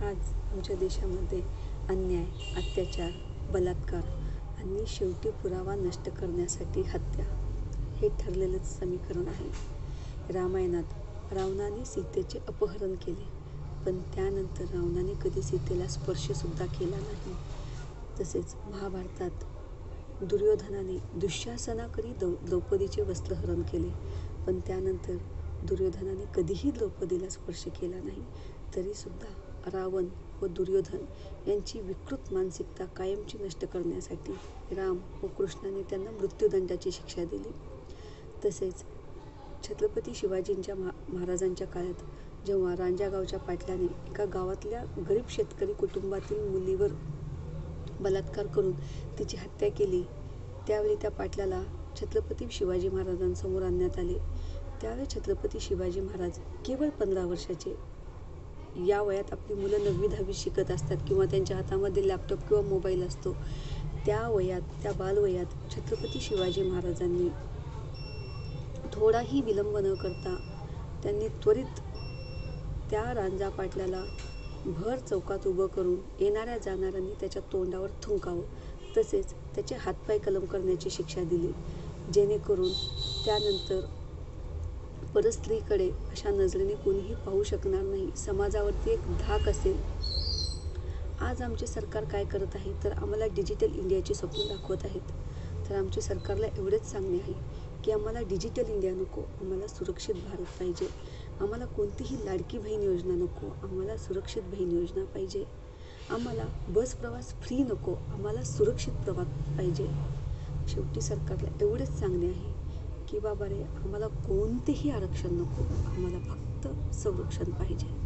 आज आमच्या देशामध्ये अन्याय, अत्याचार, बलात्कार आणि शेवटी पुरावा नष्ट करण्यासाठी हत्या हे ठरलेलंच समीकरण आहे. रामायणात रावणाने सीतेचे अपहरण केले, पण त्यानंतर रावणाने कधी सीतेला स्पर्शसुद्धा केला नाही. तसेच महाभारतात दुर्योधनाने दुःशासनाकडे द्रौपदीचे वस्त्रहरण केले, पण त्यानंतर दुर्योधनाने कधीही द्रौपदीला स्पर्श केला नाही. तरीसुद्धा रावण व दुर्योधन यांची विकृत मानसिकता कायमची नष्ट करण्यासाठी राम व कृष्णाने त्यांना मृत्यूदंडाची शिक्षा दिली. तसेच छत्रपती शिवाजींच्या महाराजांच्या काळात जेव्हा रांजणगावच्या पाटलाने एका गावातल्या गरीब शेतकरी कुटुंबातील मुलीवर बलात्कार करून तिची हत्या केली, त्यावेळी त्या पाटलाला छत्रपती शिवाजी महाराजांसमोर आणण्यात आले. त्यावेळी छत्रपती शिवाजी महाराज केवळ 15 वर्षाचे. या वयात आपली मुलं 9वी-10वी शिकत असतात किंवा त्यांच्या हातामध्ये लॅपटॉप किंवा मोबाईल असतो. त्या वयात, त्या बालवयात छत्रपती शिवाजी महाराजांनी थोडाही विलंब न करता त्यांनी त्वरित त्या रांजा पाटलाला भर चौकात उभं करून येणाऱ्या जाणाऱ्यांनी त्याच्या तोंडावर थुंकावं, तसेच त्याचे हातपाय कलम करण्याची शिक्षा दिली, जेणेकरून त्यानंतर परस्त्रीकडे अशा नजरेने कोणीही पाहू शकणार नाही. समाजावरती एक धाक असेल. आज आमचे सरकार काय करत आहे तर आम्हाला डिजिटल इंडियाची स्वप्न दाखवत आहेत. तर आमच्या सरकारला एवढेच सांगणे आहे की आम्हाला डिजिटल इंडिया नको, आम्हाला सुरक्षित भारत पाहिजे. आम्हाला कोणतीही लाडकी बहीण योजना नको, आम्हाला सुरक्षित बहीण योजना पाहिजे. आम्हाला बस प्रवास फ्री नको, आम्हाला सुरक्षित प्रवास पाहिजे. शेवटी सरकारला एवढेच सांगणे आहे की बाबा रे, आम्हाला कोणतेही आरक्षण नको, आम्हाला फक्त संरक्षण पाहिजे.